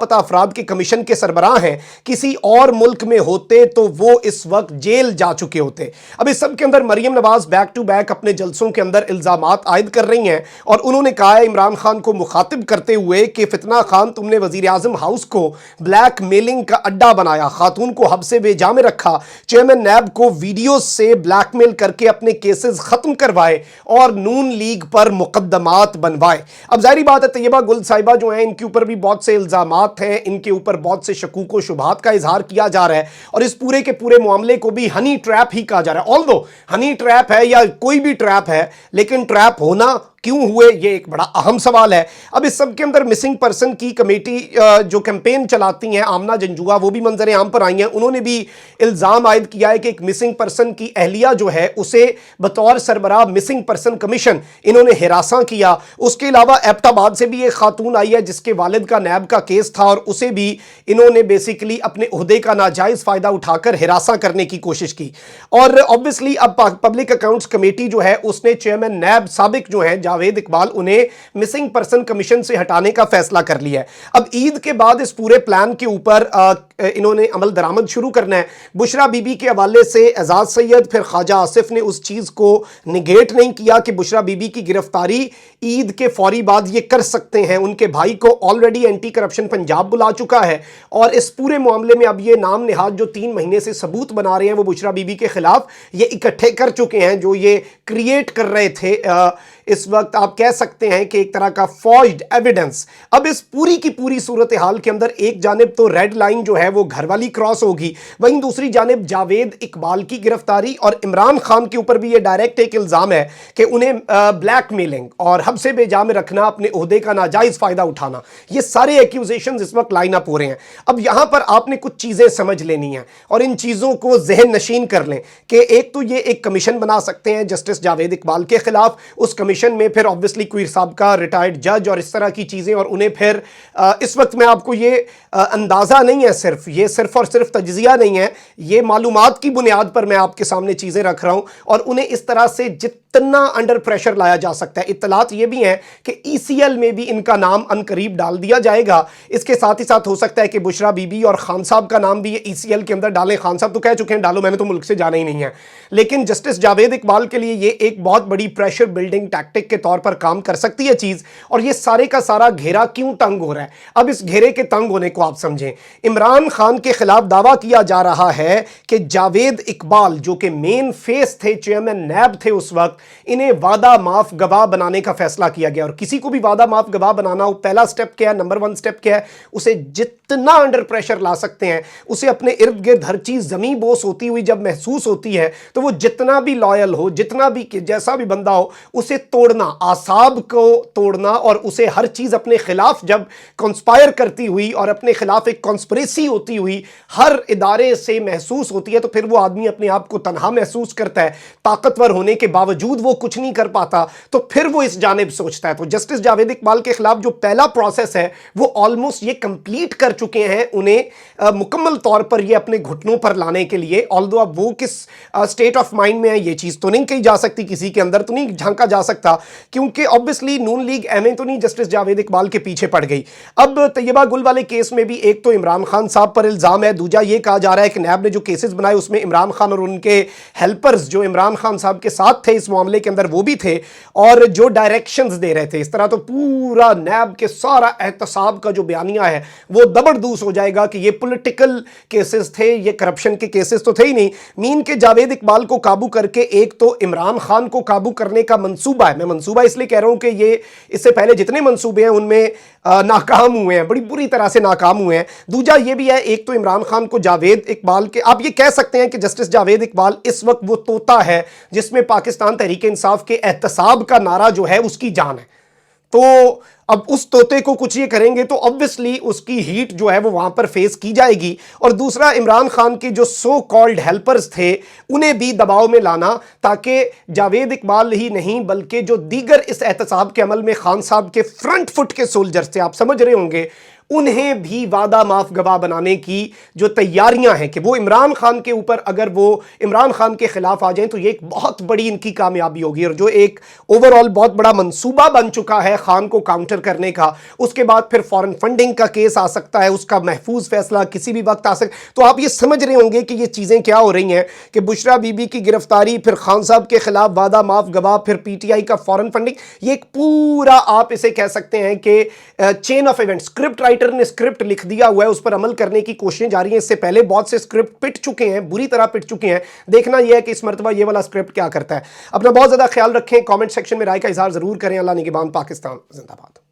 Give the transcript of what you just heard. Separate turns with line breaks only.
لاپتہ افراد کے کمیشن کے سربراہ ہیں، کسی اور ملک میں ہوتے تو وہ اس وقت جیل جا چکے ہوتے۔ اب اس سب کے اندر Maryam Nawaz back to back اپنے جلسوں کے اندر الزامات عائد کر رہی ہیں، اور انہوں نے کہا ہے عمران خان کو مخاطب کرتے ہوئے کہ فتنہ خان تم نے وزیر اعظم ہاؤس کو بلیک میلنگ کا اڈا بنایا، خاتون کو حبس بے جا میں رکھا، چیئرمین نیب کو ویڈیوز سے بلیک میل کر کے اپنے کیسز ختم کروائے اور نون لیگ پر مقدمات بنوائے۔ اب ظاہری بات ہے طیبہ گل صاحبہ جو ہیں ان کے اوپر بھی بہت سے الزامات ہیں، ان کے اوپر بہت سے شکوک و شبہات کا اظہار کیا جا رہا ہے، اور اس پورے کے پورے معاملے کو بھی ہنی ٹریپ ہی کہا جا رہا ہے۔ آلدو ہنی ٹریپ ہے یا کوئی بھی ٹریپ ہے، لیکن ٹریپ ہونا کیوں ہوئے یہ ایک بڑا اہم سوال ہے۔ اب اس سب کے اندر مسنگ پرسن کی کمیٹی جو کیمپین چلاتی ہیں آمنہ جنجوعہ، وہ بھی منظر عام پر آئی ہیں، انہوں نے بھی الزام عائد کیا ہے کہ ایک مسنگ پرسن کی اہلیہ جو ہے اسے بطور سربراہ مسنگ پرسن کمیشن انہوں نے ہراساں کیا۔ اس کے علاوہ ایبٹ آباد سے بھی ایک خاتون آئی ہے جس کے والد کا نیب کا کیس تھا، اور اسے بھی انہوں نے بیسیکلی اپنے عہدے کا ناجائز فائدہ اٹھا کر ہراساں کرنے کی کوشش کی۔ اور obviously اب پبلک اکاؤنٹس کمیٹی جو ہے اس نے چیئرمین نیب سابق جو ہیں جاوید اقبال انہیں مسنگ پرسن کمیشن سے ہٹانے کا فیصلہ کر لیا ہے۔ اب عید کے بعد اس پورے پلان کے اوپر انہوں نے عمل درآمد شروع کرنا ہے۔ بشرا بی بی کے حوالے سے اعزاز سید پھر خواجہ آصف نے اس چیز کو نگیٹ نہیں کیا کہ بشرا بی بی کی گرفتاری عید کے فوری بعد یہ کر سکتے ہیں۔ ان کے بھائی کو آلریڈی اینٹی کرپشن پنجاب بلا چکا ہے، اور اس پورے معاملے میں اب یہ نام نہاد جو 3 مہینے سے ثبوت بنا رہے ہیں وہ بشرا بی بی کے خلاف یہ اکٹھے کر چکے ہیں، جو یہ کریٹ کر رہے تھے اس وقت آپ کہہ سکتے ہیں کہ ایک طرح کا فورجڈ ایویڈنس۔ اب اس پوری کی پوری صورتحال کے اندر ایک جانب تو ریڈ لائن جو ہے وہ گھر والی کراس ہوگی، وہیں دوسری جانب جاوید اقبال کی گرفتاری اور عمران خان کے اوپر بھی یہ ڈائریکٹ ایک الزام ہے کہ انہیں بلیک میلنگ اور حبس بے جا میں رکھنا، اپنے عہدے کا ناجائز فائدہ اٹھانا، یہ سارے ایکیوزیشنز اس وقت لائن اپ ہو رہے ہیں۔ اب یہاں پر آپ نے کچھ چیزیں سمجھ لینی ہیں اور ان چیزوں کو ذہن نشین کر لیں کہ ایک تو یہ ایک کمیشن بنا سکتے ہیں جسٹس جاوید اقبال کے خلاف، اس کمیشن میں پھر obviously کوئی سابقہ ریٹائرڈ جج اور اس طرح کی چیزیں، اور انہیں پھر اس وقت میں آپ کو یہ اندازہ نہیں ہے، یہ صرف اور صرف تجزیہ نہیں ہے، یہ معلومات کی بنیاد پر میں آپ کے سامنے چیزیں رکھ رہا ہوں، اور انہیں اس طرح سے جتنا انڈر پریشر لایا جا سکتا ہے۔ اطلاعات یہ بھی ہیں کہ ای سی ایل میں بھی ان کا نام ان قریب ڈال دیا جائے گا۔ اس کے ساتھ ہی ساتھ ہو سکتا ہے کہ بشرا بی بی اور خان صاحب کا نام بھی ای سی ایل کے اندر ڈالیں۔ خان صاحب تو کہہ چکے ہیں ڈالو، میں نے تو ملک سے جانا ہی نہیں ہے، لیکن جسٹس جاوید اقبال کے لیے یہ ایک بہت بڑی پریشر بلڈنگ ٹیکٹک کے طور پر کام کر سکتی ہے چیز۔ اور یہ سارے کا سارا گھیرا کیوں تنگ ہو رہا ہے؟ اب اس گھیرے کے تنگ ہونے کو آپ سمجھیں۔ عمران خان کے خلاف دعویٰ کیا جا رہا ہے کہ جاوید اقبال جو کہ مین فیس تھے، چیئرمین نیب تھے اس وقت، انہیں وعدہ معاف گواہ بنانے کا فیصلہ کیا گیا، اور کسی کو بھی وعدہ معاف گواہ بنانا ہو، پہلا سٹیپ کیا ہے، نمبر 1 سٹیپ کیا ہے، اسے جتنا انڈر پریشر لا سکتے ہیں، اسے اپنے ارد گرد ہر چیز زمین بوس ہوتی ہوئی جب محسوس ہوتی ہے تو وہ جتنا بھی لائل ہو، جتنا بھی جیسا بھی بندہ ہو، اسے توڑنا، اعصاب کو توڑنا، اور اسے ہر چیز اپنے خلاف جب کنسپائر کرتی ہوئی اور اپنے خلاف ایک کنسپریسی ہوتی ہوئی ہر ادارے سے محسوس ہوتی ہے، تو پھر وہ آدمی اپنے آپ کو تنہا محسوس کرتا ہے، طاقتور ہونے کے باوجود وہ کچھ نہیں کر پاتا، تو پھر وہ اس جانب سوچتا ہے۔ تو جسٹس جاوید اقبال کے خلاف جو پہلا پروسیس ہے وہ آلموسٹ یہ کمپلیٹ کر چکے ہیں، انہیں مکمل طور پر یہ اپنے گھٹنوں پر لانے کے لیے۔ آلدو اب وہ کس سٹیٹ آف مائنڈ میں ہے یہ چیز تو نہیں کہی جا سکتی، کسی کے اندر تو نہیں جھانکا جا سکتا، کیونکہ obviously نون لیگ ایویں تو نہیں جسٹس جاوید اقبال کے پیچھے پڑ گئی۔ اب طیبہ گل والے کیس میں بھی ایک تو عمران خان صاحب پر الزام ہے، دوجا یہ کہا جا رہا ہے کہ نیب نے جو کیسز بنائے اس میں عمران خان اور ان کے ہیلپرز جو عمران خان صاحب کے ساتھ تھے اس معاملے کے اندر وہ بھی تھے، اور جو ڈائریکشنز دے رہے تھے۔ اس طرح تو پورا نیب کے سارا احتساب کا جو بیانیہ ہے وہ دبردوس ہو جائے گا کہ یہ پولیٹیکل کیسز تھے، یہ کرپشن کے کیسز تو تھے ہی نہیں۔ مین کے جاوید اقبال کو قابو کر کے ایک تو عمران خان کو قابو کرنے کا منصوبہ ہے، میں منصوبہ اس لیے کہہ رہا ہوں کہ یہ اس سے پہلے جتنے منصوبے ہیں ان میں ناکام ہوئے ہیں، بڑی بری طرح سے ناکام ہوئے ہیں۔ دوجا یہ بھی ہے ایک تو عمران خان کو جاوید اقبال کے، آپ یہ کہہ سکتے ہیں کہ جسٹس جاوید اقبال اس وقت وہ طوطا ہے جس میں پاکستان تحریک انصاف کے احتساب کا نعرہ جو ہے اس کی جان ہے، تو اب اس طوطے کو کچھ یہ کریں گے تو obviously اس کی ہیٹ جو ہے وہ وہاں پر فیس کی جائے گی۔ اور دوسرا عمران خان کے جو سو کالڈ ہیلپرز تھے انہیں بھی دباؤ میں لانا، تاکہ جاوید اقبال ہی نہیں بلکہ جو دیگر اس احتساب کے عمل میں خان صاحب کے فرنٹ فٹ کے سولجرز تھے، آپ سمجھ رہے ہوں گے، انہیں بھی وعدہ معاف گواہ بنانے کی جو تیاریاں ہیں کہ وہ عمران خان کے اوپر اگر وہ عمران خان کے خلاف آ جائیں تو یہ ایک بہت بڑی ان کی کامیابی ہوگی، اور جو ایک اوورآل بہت بڑا منصوبہ بن چکا ہے خان کو کاؤنٹر رجسٹر کرنے کا، اس کے بعد پھر فورن فنڈنگ کا کیس آ سکتا ہے، اس کا محفوظ فیصلہ کسی بھی وقت آ سکتا ہے. تو آپ یہ سمجھ رہے ہوں گے کہ یہ چیزیں کیا ہو رہی ہیں کہ بشرا بی بی کی گرفتاری، پھر خان صاحب کے خلاف وعدہ معاف گواہ، پھر پی ٹی آئی کا فورن فنڈنگ، یہ ایک پورا آپ اسے کہہ سکتے ہیں کہ chain of event. Script writer نے اسکرپٹ لکھ دیا ہوا ہے، اس پر عمل کرنے کی کوششیں جاری ہیں. اس سے پہلے بہت سے اسکرپٹ پٹ چکے ہیں، بری طرح پٹ چکے ہیں. دیکھنا یہ ہے کہ اس مرتبہ یہ والا اسکرپٹ کیا کرتا ہے. اپنا بہت زیادہ خیال رکھیں، کامنٹ سیکشن میں رائے کا اظہار ضرور کریں. اللہ نگہبان. پاکستان زندہ باد.